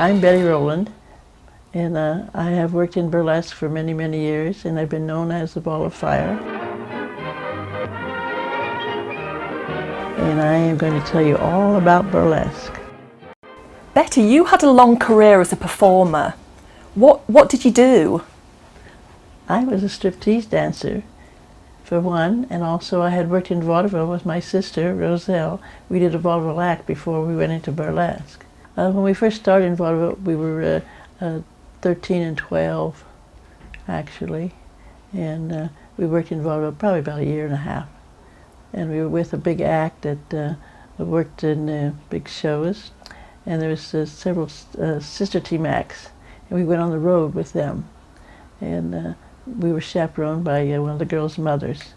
I'm Betty Rowland, and I have worked in burlesque for many, many years, and I've been known as the Ball of Fire. And I am going to tell you all about burlesque. Betty, you had a long career as a performer. What did you do? I was a striptease dancer, for one, and also I had worked in vaudeville with my sister, Roselle. We did a vaudeville act before we went into burlesque. When we first started in vaudeville, we were 13 and 12, actually, and we worked in vaudeville probably about a year and a half. And we were with a big act that worked in big shows, and there was several sister team acts, and we went on the road with them. And we were chaperoned by one of the girls' mothers.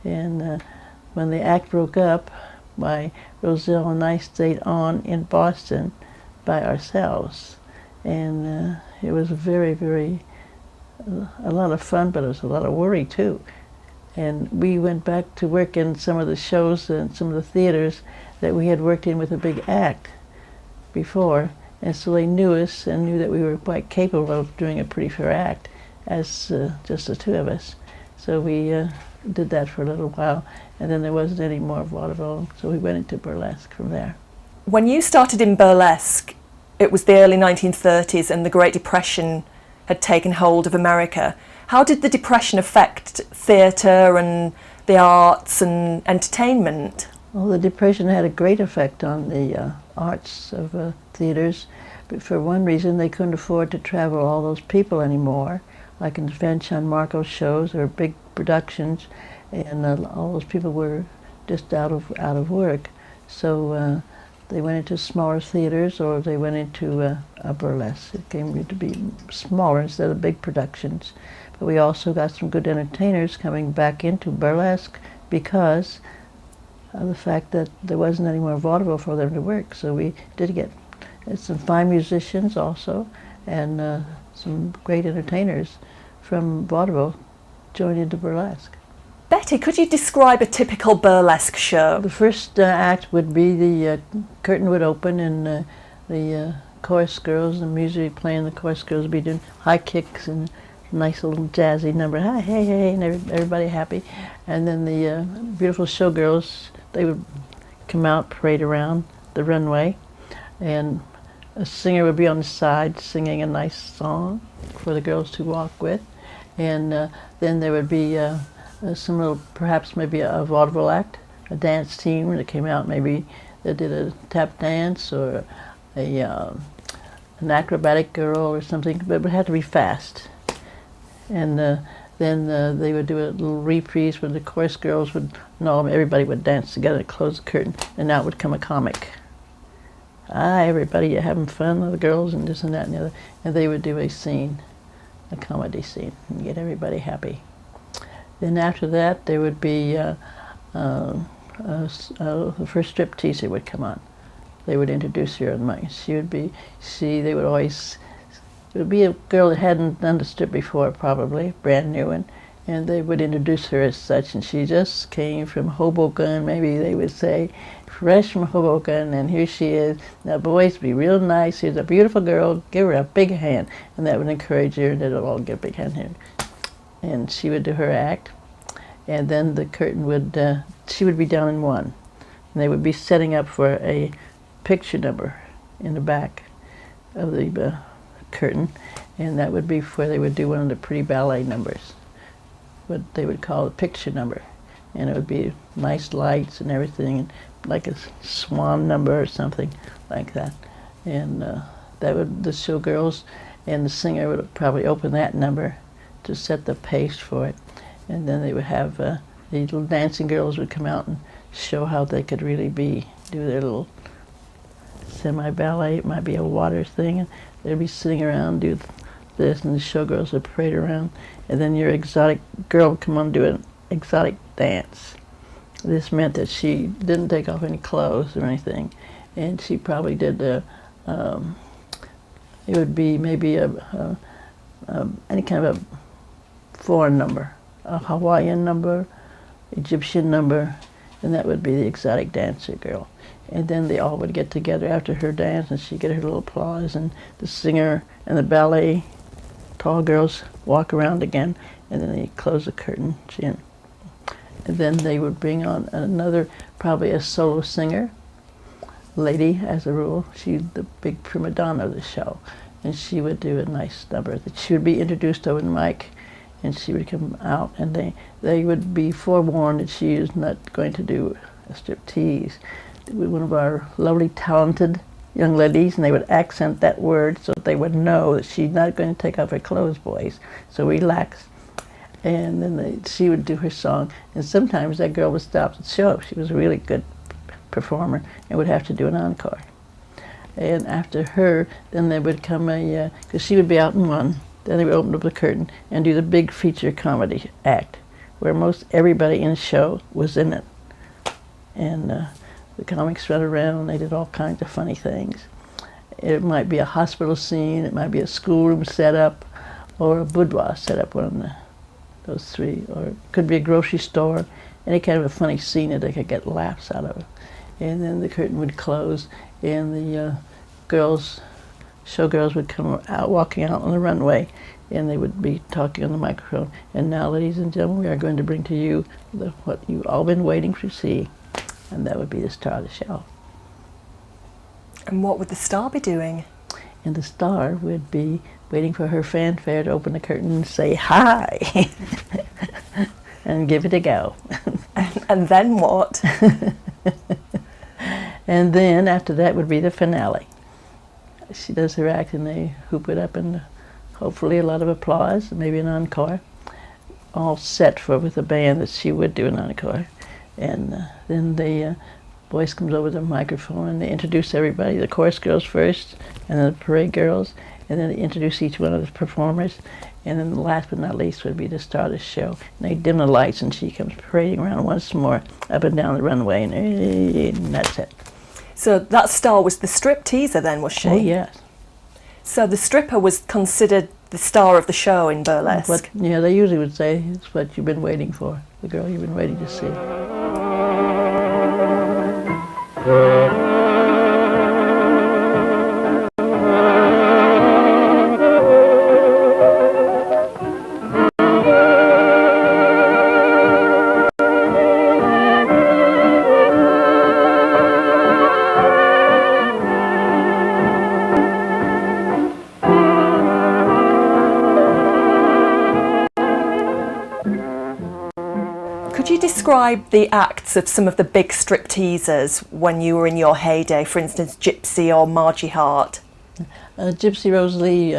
And when the act broke up, my Roselle and I stayed on in Boston by ourselves. And it was very, very, a lot of fun, but it was a lot of worry too. And we went back to work in some of the shows and some of the theaters that we had worked in with a big act before. And so they knew us and knew that we were quite capable of doing a pretty fair act as just the two of us. So we did that for a little while, and then there wasn't any more vaudeville, so we went into burlesque from there. When you started in burlesque, it was the early 1930s and the Great Depression had taken hold of America. How did the Depression affect theatre and the arts and entertainment? Well, the Depression had a great effect on the arts of theatres, but for one reason they couldn't afford to travel all those people anymore, like in Van Marco shows or big productions, and all those people were just out of work. So they went into smaller theaters, or they went into a burlesque. It came to be smaller instead of big productions. But we also got some good entertainers coming back into burlesque because of the fact that there wasn't any more vaudeville for them to work. So we did get some fine musicians also, and some great entertainers from vaudeville joined into burlesque. Betty, could you describe a typical burlesque show? The first act would be the curtain would open, and the chorus girls, the music playing, the chorus girls would be doing high kicks and nice little jazzy number, hi, hey, hey, and everybody happy. And then the beautiful showgirls, they would come out, parade around the runway, and a singer would be on the side singing a nice song for the girls to walk with. And then there would be some little, perhaps maybe a vaudeville act, a dance team that came out, maybe they did a tap dance or an acrobatic girl or something, but it would have to be fast. And then they would do a little reprise where the chorus girls would, everybody would dance together, close the curtain, and out would come a comic. Hi, everybody, you having fun, the girls, and this and that and the other. And they would do a scene, a comedy scene, and get everybody happy. Then after that, there would be the first stripteaser would come on. They would introduce her on mic. They would always, it would be a girl that hadn't done the strip before, probably, brand new one, and they would introduce her as such, and she just came from Hoboken, maybe they would say, fresh from Hoboken, and here she is. Now, boys, be real nice. Here's a beautiful girl. Give her a big hand, and that would encourage her, and they'd all give a big hand here. And she would do her act, and then the curtain would, she would be down in one, and they would be setting up for a picture number in the back of the curtain, and that would be where they would do one of the pretty ballet numbers, what they would call a picture number, and it would be nice lights and everything, and like a swan number or something like that. And that would, the showgirls and the singer would probably open that number to set the pace for it, and then they would have the little dancing girls would come out and show how they could really do their little semi-ballet. It might be a water thing, and they'd be sitting around, do this, and the showgirls would parade around, and then your exotic girl would come on and do an exotic dance. This meant that she didn't take off any clothes or anything, and she probably did it would be maybe any kind of a foreign number, a Hawaiian number, Egyptian number, and that would be the exotic dancer girl. And then they all would get together after her dance, and she'd get her little applause, and the singer and the ballet tall girls walk around again, and then they close the curtain. And then they would bring on another, probably a solo singer, lady as a rule. She's the big prima donna of the show, and she would do a nice number. She would be introduced over the mic, and she would come out, and they would be forewarned that she is not going to do a striptease. One of our lovely, talented young ladies, and they would accent that word so that they would know that she's not going to take off her clothes, boys. So relax. And then she would do her song, and sometimes that girl would stop the show. She was a really good performer and would have to do an encore. And after her, then there would come because she would be out in one, then they would open up the curtain and do the big feature comedy act, where most everybody in the show was in it. And the comics run around, they did all kinds of funny things. It might be a hospital scene, it might be a schoolroom setup, or a boudoir setup, one of those three, or it could be a grocery store, any kind of a funny scene that they could get laughs out of. And then the curtain would close, and the showgirls would come out, walking out on the runway, and they would be talking on the microphone. And now, ladies and gentlemen, we are going to bring to you what you've all been waiting to see, and that would be the star of the show. And what would the star be doing? And the star would be waiting for her fanfare to open the curtain and say hi, and give it a go. And then what? And then after that would be the finale. She does her act, and they hoop it up, and hopefully a lot of applause, maybe an encore, all set for with a band that she would do an encore. And then the voice comes over the microphone, and they introduce everybody, the chorus girls first, and then the parade girls, and then they introduce each one of the performers. And then last but not least would be the star of the show. And they dim the lights, and she comes parading around once more up and down the runway, and that's it. So that star was the strip-teaser then, was she? Oh, yes. So the stripper was considered the star of the show in burlesque? Yeah, they usually would say, it's what you've been waiting for, the girl you've been waiting to see. Could you describe the acts of some of the big strip-teasers when you were in your heyday, for instance, Gypsy or Margie Hart? Gypsy Rose Lee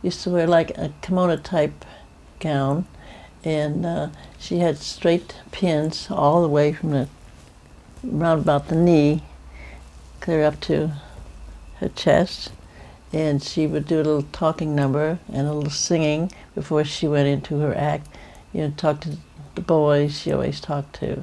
used to wear like a kimono type gown, and she had straight pins all the way from around about the knee clear up to her chest, and she would do a little talking number and a little singing before she went into her act. You know, talk to the boys she always talked to,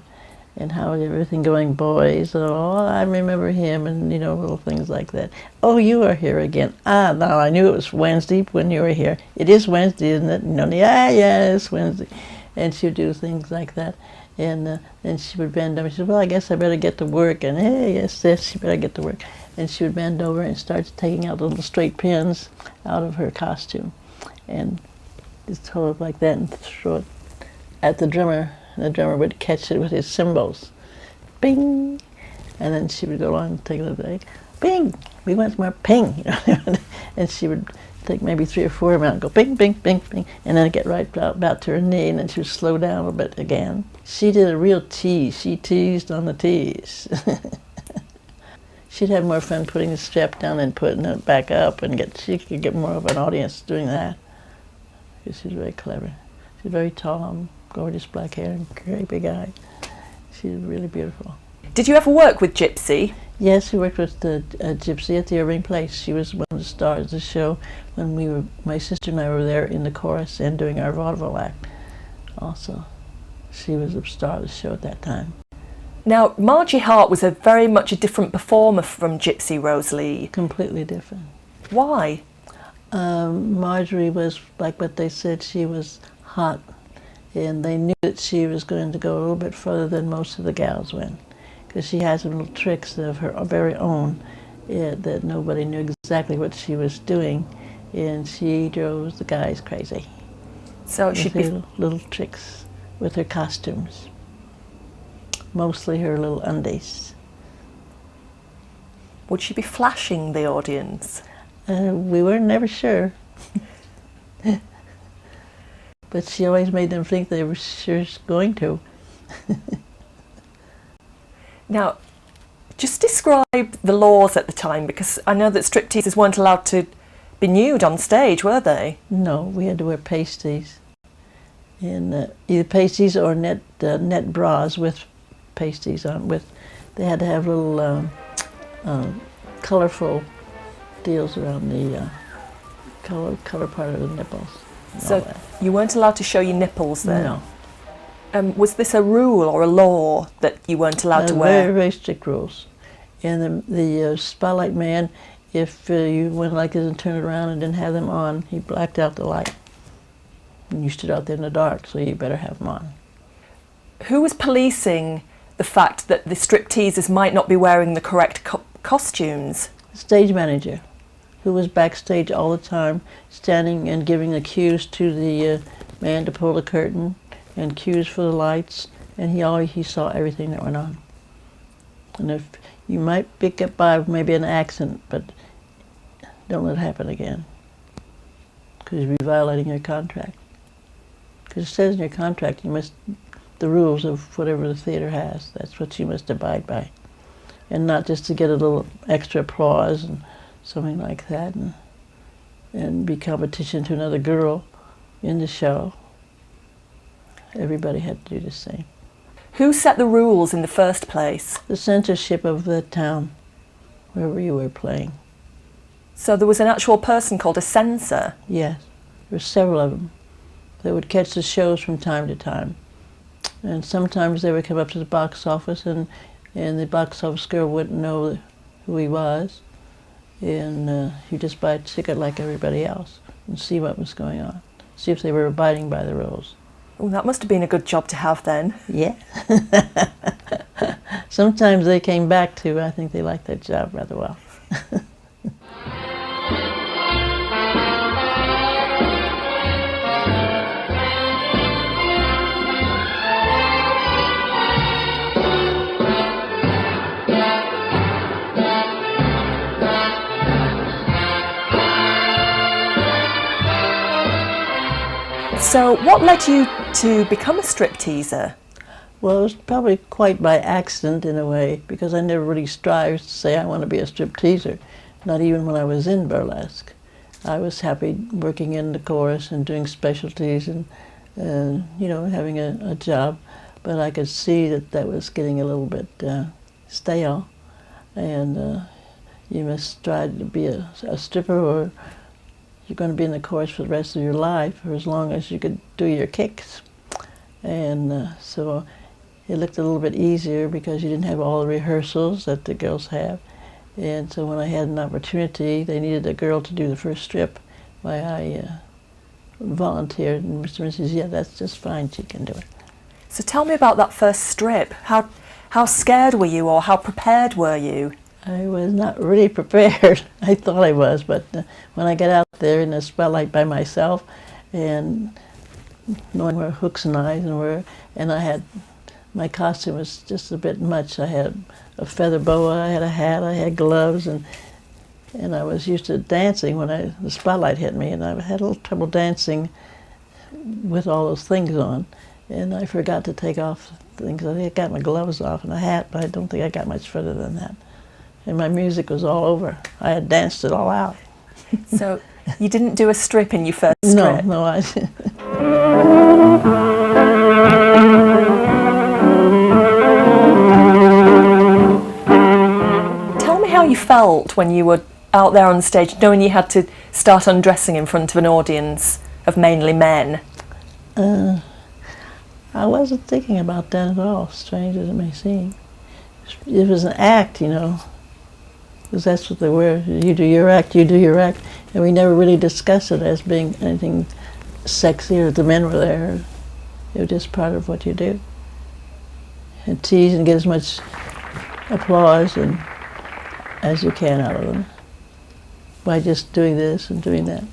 and how is everything going, boys? Oh, I remember him, and you know, little things like that. Oh, you are here again. Ah, now I knew it was Wednesday when you were here. It is Wednesday, isn't it? You know, yeah, it's Wednesday. And she would do things like that, and then she would bend over. She said, well, I guess I better get to work, and hey, yes, she better get to work. And she would bend over and start taking out the little straight pins out of her costume, and just hold it like that and throw it at the drummer, and the drummer would catch it with his cymbals. Bing! And then she would go along and take a little break. Bing! We want more ping! You know? And she would take maybe 3 or 4 of them out and go bing, bing, bing, bing, and then get right about to her knee, and then she would slow down a little bit again. She did a real tease. She teased on the tease. She'd have more fun putting the strap down and putting it back up, and she could get more of an audience doing that. Because she's very clever. She's very tall, gorgeous black hair and great big eyes. She's really beautiful. Did you ever work with Gypsy? Yes, we worked with Gypsy at the Irving Place. She was one of the stars of the show when my sister and I were there in the chorus and doing our vaudeville act. Also, she was the star of the show at that time. Now, Margie Hart was very much a different performer from Gypsy Rose Lee. Completely different. Why? Marjorie was, like what they said, she was hot, and they knew that she was going to go a little bit further than most of the gals went. because she had some little tricks of her very own, that nobody knew exactly what she was doing, and she drove the guys crazy. So she'd with be her little tricks with her costumes, mostly her little undies. Would she be flashing the audience? We were never sure. But she always made them think they were sure going to. Now, just describe the laws at the time, because I know that stripteasers weren't allowed to be nude on stage, were they? No, we had to wear pasties. And either pasties or net bras with pasties on. They had to have little colorful deals around the color part of the nipples. So you weren't allowed to show your nipples then? No. Was this a rule or a law that you weren't allowed to wear? Very, very strict rules. And the spotlight man, if you went like this and turned around and didn't have them on, he blacked out the light. And you stood out there in the dark, so you better have them on. Who was policing the fact that the stripteasers might not be wearing the correct costumes? The stage manager, who was backstage all the time, standing and giving the cues to the man to pull the curtain, and cues for the lights, and he saw everything that went on. And if you might pick up by maybe an accent, but don't let it happen again, because you'll be violating your contract. Because it says in your contract the rules of whatever the theater has, that's what you must abide by, and not just to get a little extra applause and something like that, and be competition to another girl in the show. Everybody had to do the same. Who set the rules in the first place? The censorship of the town, wherever you were playing. So there was an actual person called a censor? Yes, there were several of them. They would catch the shows from time to time. And sometimes they would come up to the box office, and the box office girl wouldn't know who he was. And you just buy a ticket like everybody else and see what was going on. See if they were abiding by the rules. Oh, that must have been a good job to have then. Yeah. Sometimes they came back too. I think they liked that job rather well. So what led you to become a stripteaser? Well, it was probably quite by accident in a way, because I never really strived to say I want to be a stripteaser, not even when I was in burlesque. I was happy working in the chorus and doing specialties and you know, having a job, but I could see that was getting a little bit stale, and you must try to be a stripper, or you're going to be in the chorus for the rest of your life, or as long as you could do your kicks. And so it looked a little bit easier because you didn't have all the rehearsals that the girls have. And so when I had an opportunity, they needed a girl to do the first strip, why I volunteered, and Mr. and Mrs. yeah, that's just fine, she can do it. So tell me about that first strip. How scared were you, or how prepared were you? I was not really prepared. I thought I was, but when I got out there in the spotlight by myself, and knowing where hooks and eyes were, and I had, my costume was just a bit much. I had a feather boa, I had a hat, I had gloves, and I was used to dancing when the spotlight hit me, and I had a little trouble dancing with all those things on, and I forgot to take off things. I think I got my gloves off and a hat, but I don't think I got much further than that. And my music was all over. I had danced it all out. So you didn't do a strip in your first strip? No, I Tell me how you felt when you were out there on the stage, knowing you had to start undressing in front of an audience of mainly men. I wasn't thinking about that at all, strange as it may seem. It was an act, you know, because that's what they were. You do your act, you do your act. And we never really discussed it as being anything sexy, or the men were there. It was just part of what you do. And tease and get as much applause and as you can out of them by just doing this and doing that.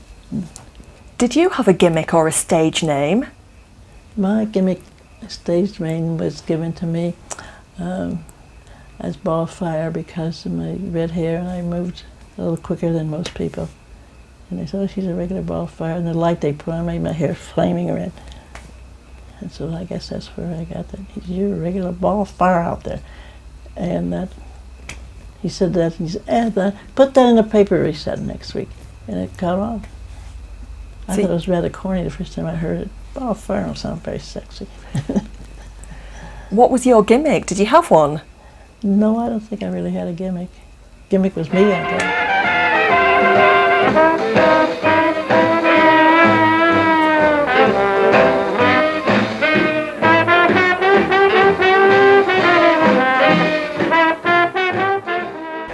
Did you have a gimmick or a stage name? My gimmick stage name was given to me as Ball of Fire because of my red hair, and I moved a little quicker than most people. And they said, oh, she's a regular Ball of Fire, and the light they put on made my hair flaming red. And so I guess that's where I got that. He said, you're a regular Ball of Fire out there. And that, he said that, and he said, put that in the paper, he said, next week. And it caught on. I thought it was rather corny the first time I heard it. Ball of Fire don't sound very sexy. What was your gimmick? Did you have one? No, I don't think I really had a gimmick. Gimmick was me out there.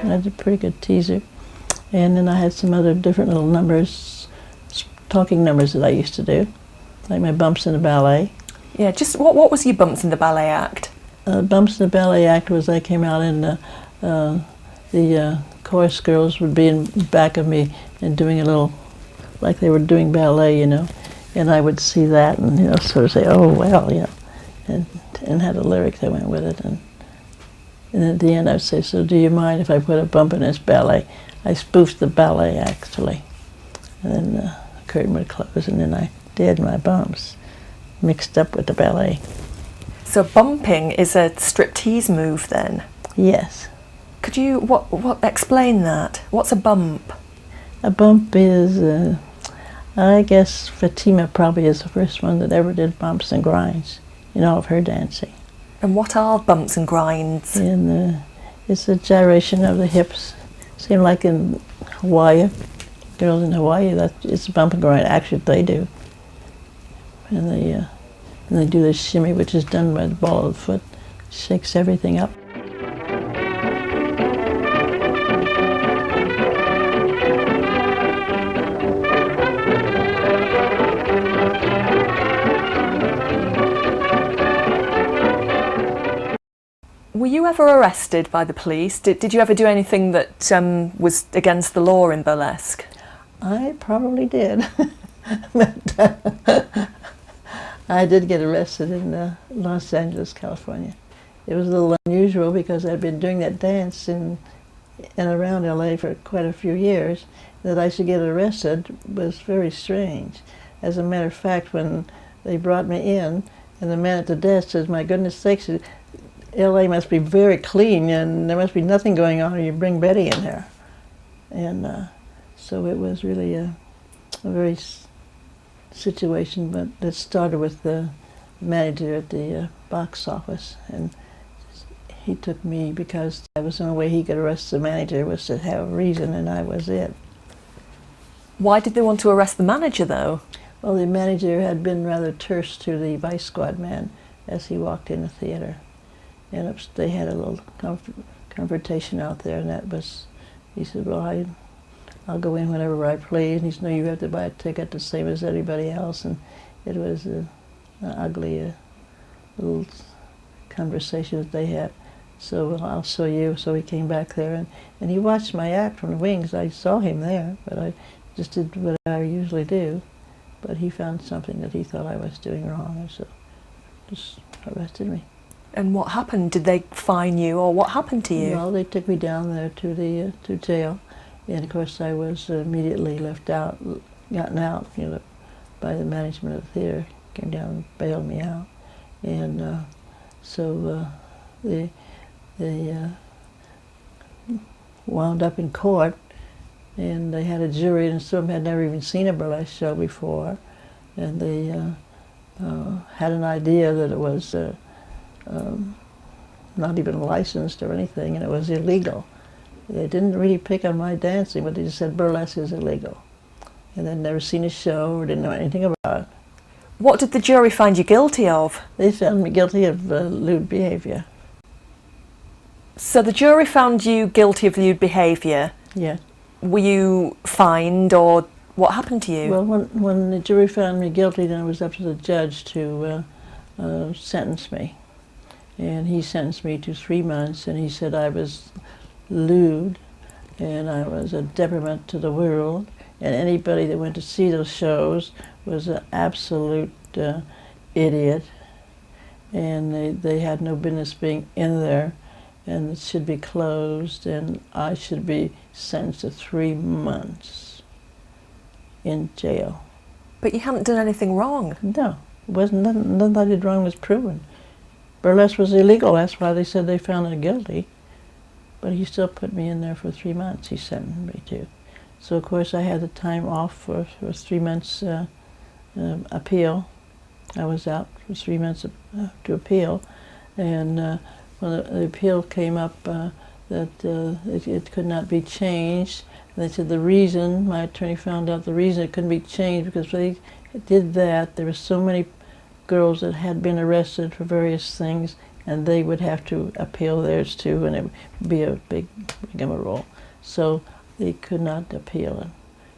I did a pretty good teaser. And then I had some other different little numbers, talking numbers that I used to do, like my bumps in the ballet. Yeah, just what was your bumps in the ballet act? Bumps in the ballet act was I came out and the chorus girls would be in back of me and doing a little, like they were doing ballet, you know, and I would see that and, you know, sort of say, oh, well, you know, and had a lyric that went with it. And at the end I would say, so do you mind if I put a bump in this ballet? I spoofed the ballet, actually. And then the curtain would close, and then I did my bumps, mixed up with the ballet. So bumping is a striptease move then? Yes. Could you, what explain that? What's a bump? A bump is, I guess Fatima probably is the first one that ever did bumps and grinds in all of her dancing. And what are bumps and grinds? And it's a gyration of the hips. Seems like in Hawaii, girls in Hawaii, it's a bump and grind. Actually, they do. And they do the shimmy, which is done by the ball of the foot. Shakes everything up. Were you ever arrested by the police? Did you ever do anything that was against the law in burlesque? I probably did. But, I did get arrested in Los Angeles, California. It was a little unusual because I'd been doing that dance in and around LA for quite a few years. That I should get arrested was very strange. As a matter of fact, when they brought me in, and the man at the desk says, my goodness sakes, LA must be very clean and there must be nothing going on or you bring Betty in here. And so it was really a very situation, but it started with the manager at the box office, and he took me because that was the only way he could arrest the manager was to have a reason, and I was it. Why did they want to arrest the manager though? Well, the manager had been rather terse to the vice squad man as he walked in the theater, and they had a little confrontation out there, and that was, he said, well, I'll go in whenever I please. And he said, no, you have to buy a ticket the same as everybody else. And it was an ugly little conversation that they had. So I'll show you. So he came back there, and he watched my act from the wings. I saw him there, but I just did what I usually do. But he found something that he thought I was doing wrong, and so just arrested me. And what happened? Did they fine you, or what happened to you? Well, they took me down there to jail. And of course I was immediately gotten out, you know, by the management of the theater. Came down and bailed me out. And so they wound up in court, and they had a jury, and some had never even seen a burlesque show before. And they had an idea that it was not even licensed or anything, and it was illegal. They didn't really pick on my dancing, but they just said burlesque is illegal. And they'd never seen a show or didn't know anything about it. What did the jury find you guilty of? They found me guilty of lewd behavior. So the jury found you guilty of lewd behaviour? Yeah. Were you fined, or what happened to you? Well, when the jury found me guilty, then it was up to the judge to sentence me. and he sentenced me to 3 months, and he said I was lewd and I was a detriment to the world, and anybody that went to see those shows was an absolute idiot, and they had no business being in there, and it should be closed, and I should be sentenced to 3 months in jail. But you hadn't done anything wrong. No, it wasn't. Nothing I did wrong was proven. Burlesque was illegal. That's why they said they found it guilty. But he still put me in there for 3 months. He sentenced me to. So of course I had the time off for 3 months appeal. I was out for 3 months to appeal, and when the appeal came up that it could not be changed, and they said the reason, my attorney found out the reason it couldn't be changed because they did that, there were so many girls that had been arrested for various things, and they would have to appeal theirs too, and it would be a big rigmarole. So they could not appeal it.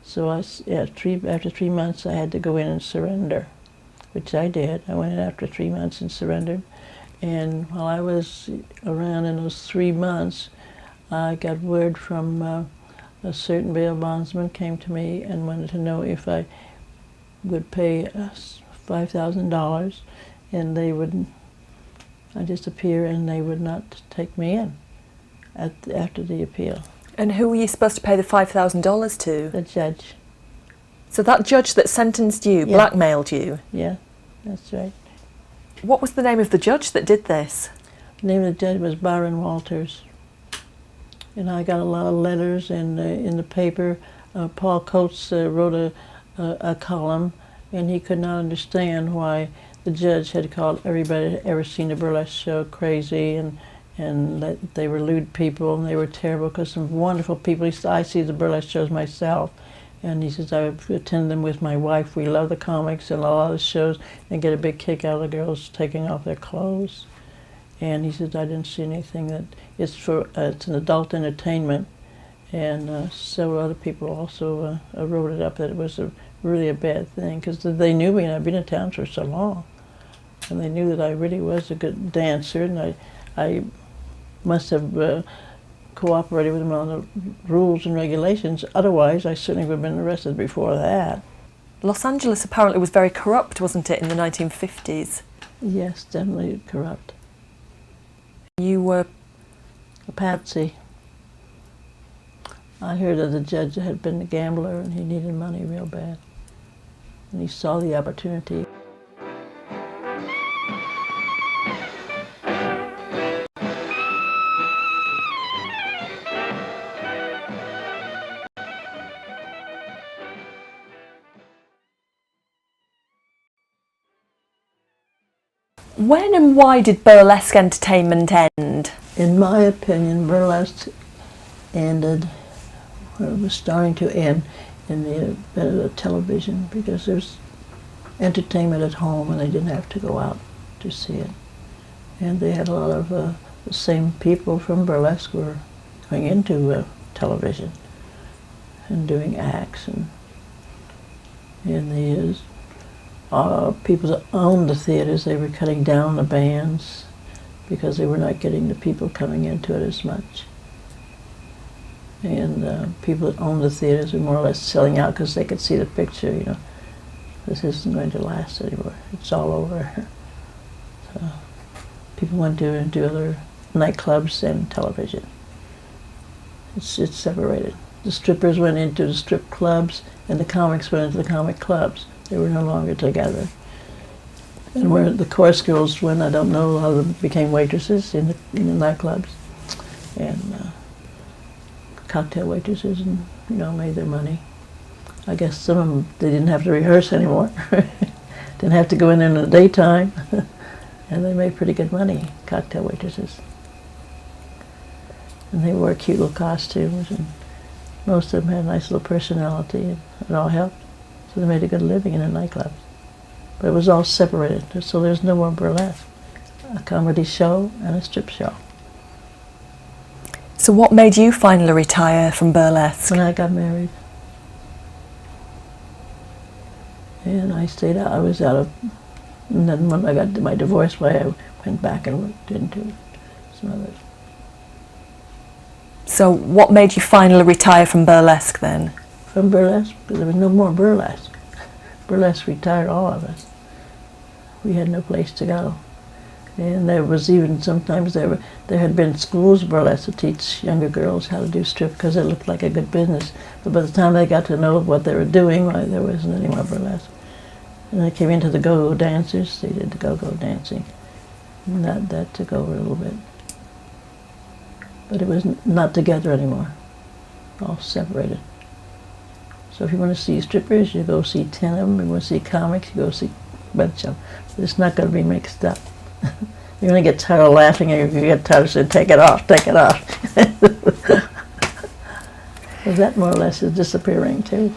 So after 3 months I had to go in and surrender, which I did. I went in after 3 months and surrendered. And while I was around in those 3 months, I got word from a certain bail bondsman came to me and wanted to know if I would pay $5,000, and they would, I just appear and they would not take me in after the appeal. And who were you supposed to pay the $5,000 to? The judge. So that judge that sentenced you blackmailed you? Yeah, that's right. What was the name of the judge that did this? The name of the judge was Byron Walters. And I got a lot of letters in the paper. Paul Coates wrote a column, and he could not understand why the judge had called everybody that had ever seen a burlesque show crazy, and that they were lewd people and they were terrible, because some wonderful people. He said, I see the burlesque shows myself, and he says, I attend them with my wife. We love the comics and a lot of the shows and get a big kick out of the girls taking off their clothes. And he says, I didn't see anything that it's an adult entertainment. And several other people also wrote it up that it was really a bad thing, because they knew me and I'd been in town for so long. And they knew that I really was a good dancer, and I must have cooperated with them on the rules and regulations. Otherwise, I certainly would have been arrested before that. Los Angeles apparently was very corrupt, wasn't it, in the 1950s? Yes, definitely corrupt. You were a patsy. I heard that the judge had been a gambler and he needed money real bad. And he saw the opportunity. When and why did burlesque entertainment end? In my opinion, burlesque ended, or it was starting to end, in the television, because there's entertainment at home and they didn't have to go out to see it. And they had a lot of the same people from burlesque were going into television and doing acts, and the people that owned the theaters, they were cutting down the bands because they were not getting the people coming into it as much. And people that owned the theaters were more or less selling out because they could see the picture, you know. This isn't going to last anymore. It's all over. So people went to do other nightclubs and television. It's separated. The strippers went into the strip clubs and the comics went into the comic clubs. They were no longer together. And where the chorus girls went, I don't know, a lot of them became waitresses in the nightclubs, and cocktail waitresses, and made their money. I guess some of them, they didn't have to rehearse anymore. Didn't have to go in there in the daytime, and they made pretty good money, cocktail waitresses. And they wore cute little costumes, and most of them had a nice little personality, and it all helped. So they made a good living in the nightclubs. But it was all separated, so there's no more burlesque. A comedy show and a strip show. So what made you finally retire from burlesque? When I got married. And I stayed out. I was out of And then when I got my divorce, why I went back and looked into some of it. So what made you finally retire from burlesque then? From burlesque, because there was no more burlesque. Burlesque retired all of us. We had no place to go. And there was even sometimes there had been schools of burlesque to teach younger girls how to do strip because it looked like a good business. But by the time they got to know what they were doing, well, there wasn't any more burlesque. And they came into the go-go dancers. They did the go-go dancing. And that took over a little bit. But it was not together anymore. All separated. So if you want to see strippers, you go see 10 of them. If you want to see comics, you go see a bunch of them. It's not going to be mixed up. You're going to get tired of laughing, and you get tired of saying, take it off, take it off. So that more or less is disappearing too.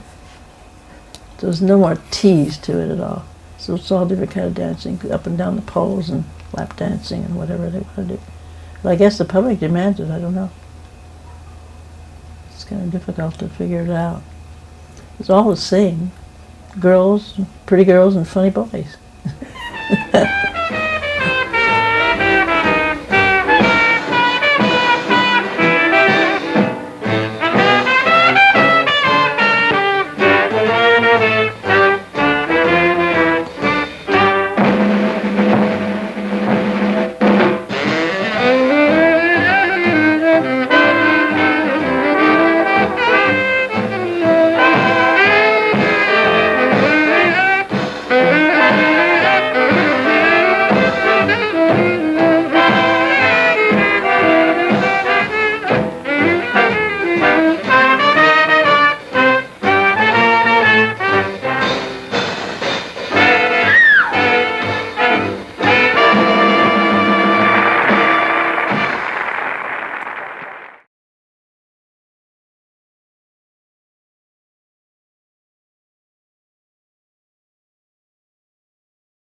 There's no more tease to it at all. So it's all different kind of dancing, up and down the poles and lap dancing and whatever they want to do. But I guess the public demands it, I don't know. It's kind of difficult to figure it out. It's all the same. Girls, pretty girls and funny boys.